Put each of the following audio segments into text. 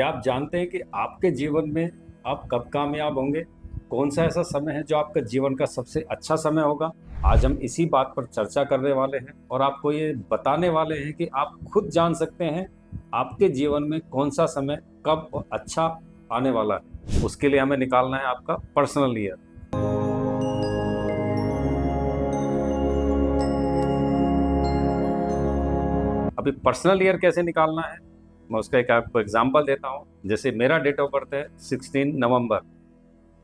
क्या आप जानते हैं कि आपके जीवन में आप कब कामयाब होंगे? कौन सा ऐसा समय है जो आपके जीवन का सबसे अच्छा समय होगा? आज हम इसी बात पर चर्चा करने वाले हैं और आपको ये बताने वाले हैं कि आप खुद जान सकते हैं आपके जीवन में कौन सा समय कब अच्छा आने वाला है। उसके लिए हमें निकालना है आपका पर्सनल ईयर। अभी पर्सनल ईयर कैसे निकालना है, मैं उसका एक आपको एग्जांपल देता हूँ। जैसे मेरा डेट ऑफ बर्थ है 16 नवंबर,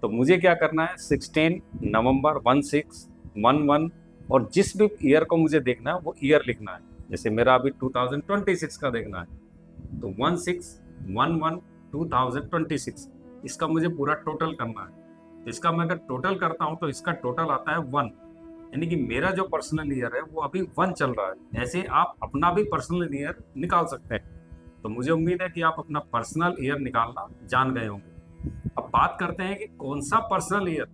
तो मुझे क्या करना है 16 नवंबर 1611, और जिस भी ईयर को मुझे देखना है वो ईयर लिखना है। जैसे मेरा अभी 2026 का देखना है तो 1611 2026, इसका मुझे पूरा टोटल करना है। तो इसका मैं अगर टोटल करता हूँ तो इसका टोटल आता है 1, यानी कि मेरा जो पर्सनल ईयर है वो अभी 1 चल रहा है। ऐसे आप अपना भी पर्सनल ईयर निकाल सकते हैं। तो मुझे उम्मीद है कि आप अपना पर्सनल ईयर निकालना जान गए होंगे। अब बात करते हैं कि कौन सा पर्सनल ईयर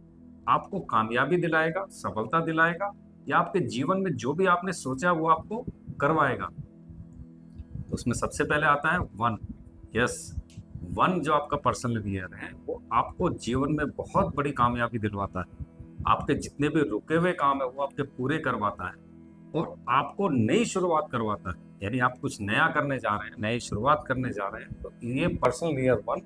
आपको कामयाबी दिलाएगा, सफलता दिलाएगा, या आपके जीवन में जो भी आपने सोचा वो आपको करवाएगा। तो उसमें सबसे पहले आता है 1। यस, 1 जो आपका पर्सनल ईयर है वो आपको जीवन में बहुत बड़ी कामयाबी दिलवाता है। आपके जितने भी रुके हुए काम है वो आपके पूरे करवाता है और आपको नई शुरुआत करवाता है। यानी आप कुछ नया करने जा रहे हैं, नई शुरुआत करने जा रहे हैं, तो ये पर्सनल ईयर 1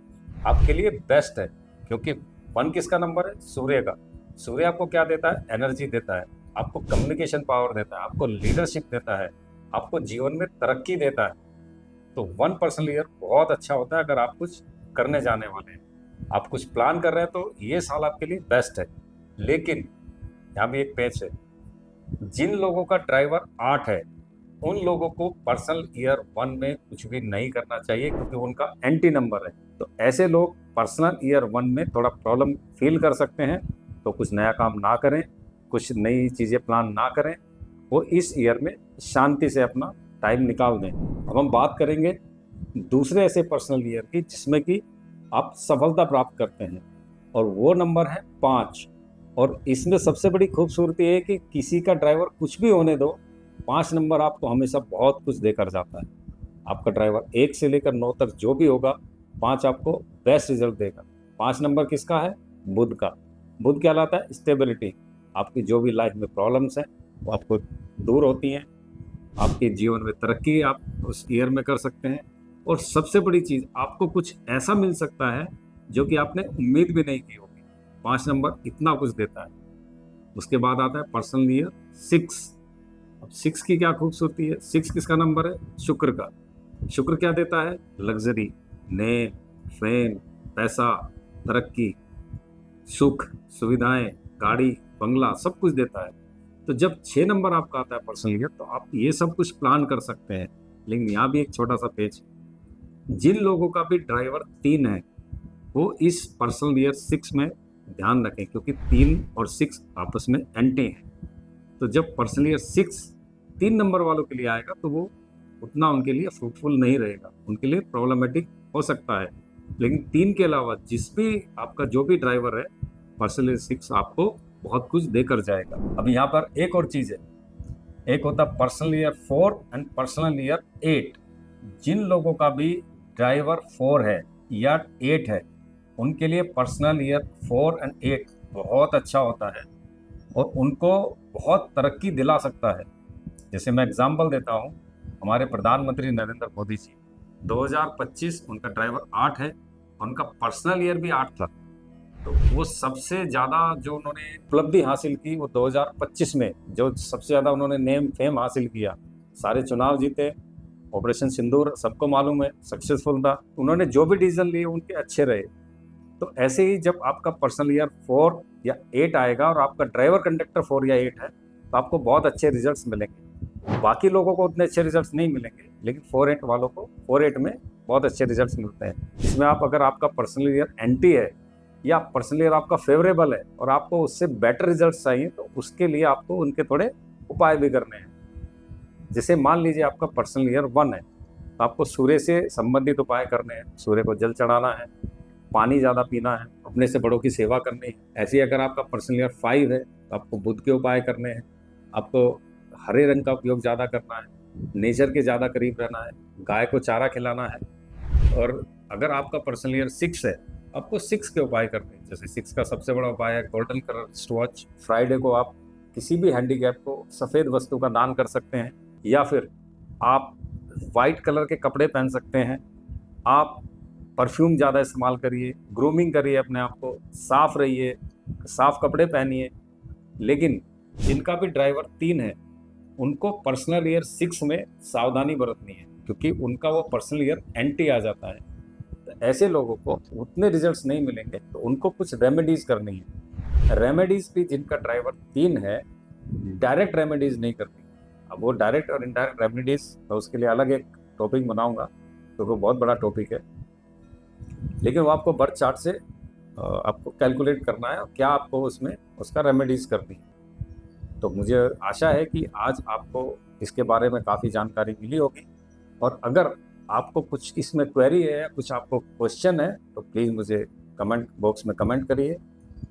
आपके लिए बेस्ट है। क्योंकि 1 किसका नंबर है? सूर्य का। सूर्य आपको क्या देता है? एनर्जी देता है, आपको कम्युनिकेशन पावर देता है, आपको लीडरशिप देता है, आपको जीवन में तरक्की देता है। तो 1 पर्सनल ईयर बहुत अच्छा होता है अगर आप कुछ करने जाने वाले हैं, आप कुछ प्लान कर रहे हैं, तो ये साल आपके लिए बेस्ट है। लेकिन यहाँ भी एक पेच है, जिन लोगों का ड्राइवर 8 है उन लोगों को पर्सनल ईयर 1 में कुछ भी नहीं करना चाहिए, क्योंकि उनका एंटी नंबर है। तो ऐसे लोग पर्सनल ईयर 1 में थोड़ा प्रॉब्लम फील कर सकते हैं। तो कुछ नया काम ना करें, कुछ नई चीज़ें प्लान ना करें, वो इस ईयर में शांति से अपना टाइम निकाल दें। अब हम बात करेंगे दूसरे ऐसे पर्सनल ईयर की जिसमें कि आप सफलता प्राप्त करते हैं, और वो नंबर है 5। और इसमें सबसे बड़ी खूबसूरती है कि किसी का ड्राइवर कुछ भी होने दो, 5 नंबर आपको हमेशा बहुत कुछ देकर जाता है। आपका ड्राइवर 1 से लेकर 9 तक जो भी होगा, 5 आपको बेस्ट रिजल्ट देगा। 5 नंबर किसका है? बुध का। बुध क्या लाता है? स्टेबिलिटी। आपकी जो भी लाइफ में प्रॉब्लम्स हैं वो आपको दूर होती हैं, आपके जीवन में तरक्की आप उस ईयर में कर सकते हैं। और सबसे बड़ी चीज़, आपको कुछ ऐसा मिल सकता है जो कि आपने उम्मीद भी नहीं की होगी। 5 नंबर इतना कुछ देता है। उसके बाद आता है पर्सनल ईयर 6। अब 6 की क्या खूबसूरती है? 6 किसका नंबर है? शुक्र का। शुक्र क्या देता है? लग्जरी, नेम, फेम, पैसा, तरक्की, सुख, सुविधाएं, गाड़ी, बंगला, सब कुछ देता है। तो जब 6 नंबर आपका आता है पर्सनल ईयर, तो आप ये सब कुछ प्लान कर सकते हैं। लेकिन यहाँ भी एक छोटा सा पेज, जिन लोगों का भी ड्राइवर 3 है वो इस पर्सनल ईयर 6 में ध्यान रखें, क्योंकि 3 और 6 आपस में एंटी हैं। तो जब पर्सनल ईयर 6 3 नंबर वालों के लिए आएगा तो वो उतना उनके लिए फ्रूटफुल नहीं रहेगा, उनके लिए प्रॉब्लमेटिक हो सकता है। लेकिन 3 के अलावा जिस भी आपका जो भी ड्राइवर है, पर्सनल ईयर 6 आपको बहुत कुछ देकर जाएगा। अब यहाँ पर एक और चीज़ है, एक होता है personal year 4 and personal year 8। जिन लोगों का भी ड्राइवर 4 है या 8 है, उनके लिए पर्सनल ईयर 4 एंड 8 बहुत अच्छा होता है और उनको बहुत तरक्की दिला सकता है। जैसे मैं एग्जांपल देता हूँ, हमारे प्रधानमंत्री नरेंद्र मोदी जी, 2025 उनका ड्राइवर 8 है, उनका पर्सनल ईयर भी 8 था। तो वो सबसे ज़्यादा जो उन्होंने उपलब्धि हासिल की वो 2025 में, जो सबसे ज़्यादा उन्होंने नेम फेम हासिल किया, सारे चुनाव जीते, ऑपरेशन सिंदूर सबको मालूम है सक्सेसफुल था, उन्होंने जो भी डिसीजन लिए उनके अच्छे रहे। तो ऐसे ही जब आपका पर्सनल ईयर 4 या 8 आएगा और आपका ड्राइवर कंडक्टर 4 या 8 है, तो आपको बहुत अच्छे रिजल्ट्स मिलेंगे। बाकी लोगों को उतने अच्छे रिजल्ट्स नहीं मिलेंगे, लेकिन 4-8 वालों को 4-8 में बहुत अच्छे रिजल्ट्स मिलते हैं। इसमें आप अगर आपका पर्सनल ईयर एंटी है या पर्सनल ईयर आपका फेवरेबल है और आपको उससे बेटर रिजल्ट्स चाहिए, तो उसके लिए आपको उनके थोड़े उपाय भी करने हैं। जैसे मान लीजिए आपका पर्सनल ईयर 1 है, तो आपको सूर्य से संबंधित उपाय करने हैं। सूर्य को जल चढ़ाना है, पानी ज़्यादा पीना है, अपने से बड़ों की सेवा करनी है। ऐसे ही अगर आपका पर्सनल ईयर 5 है तो आपको बुध के उपाय करने हैं। आपको हरे रंग का उपयोग ज़्यादा करना है, नेचर के ज़्यादा करीब रहना है, गाय को चारा खिलाना है, और अगर आपका पर्सनल ईयर 6 है, आपको 6 के उपाय करने हैं। जैसे 6 का सबसे बड़ा उपाय है golden colour wrist watch. Friday को आप किसी भी हैंडीकैप को सफ़ेद वस्तु का दान कर सकते हैं, या फिर आप वाइट कलर के कपड़े पहन सकते हैं। आप परफ्यूम ज़्यादा इस्तेमाल करिए, ग्रूमिंग करिए अपने आप को, साफ रहिए, साफ कपड़े पहनिए। लेकिन जिनका भी ड्राइवर 3 है, उनको पर्सनल ईयर 6 में सावधानी बरतनी है, क्योंकि उनका वो पर्सनल ईयर एंटी आ जाता है। तो ऐसे लोगों को उतने रिजल्ट्स नहीं मिलेंगे, तो उनको कुछ रेमेडीज करनी है। रेमेडीज भी जिनका ड्राइवर 3 है, डायरेक्ट रेमेडीज नहीं करनी। अब वो डायरेक्ट और इनडायरेक्ट रेमेडीज, तो उसके लिए अलग एक टॉपिक बनाऊंगा, क्योंकि वो बहुत बड़ा टॉपिक है। लेकिन वो आपको बर्थ चार्ट से आपको कैलकुलेट करना है और क्या आपको उसमें उसका रेमेडीज करनी है। तो मुझे आशा है कि आज आपको इसके बारे में काफ़ी जानकारी मिली होगी। और अगर आपको कुछ इसमें क्वेरी है या कुछ आपको क्वेश्चन है, तो प्लीज़ मुझे कमेंट बॉक्स में कमेंट करिए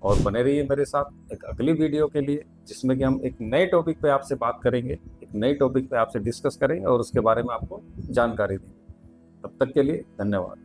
और बने रहिए मेरे साथ एक अगली वीडियो के लिए, जिसमें कि हम एक नए टॉपिक पे आपसे बात करेंगे, एक नए टॉपिक पे आपसे डिस्कस करेंगे और उसके बारे में आपको जानकारी देंगे। तब तक के लिए धन्यवाद।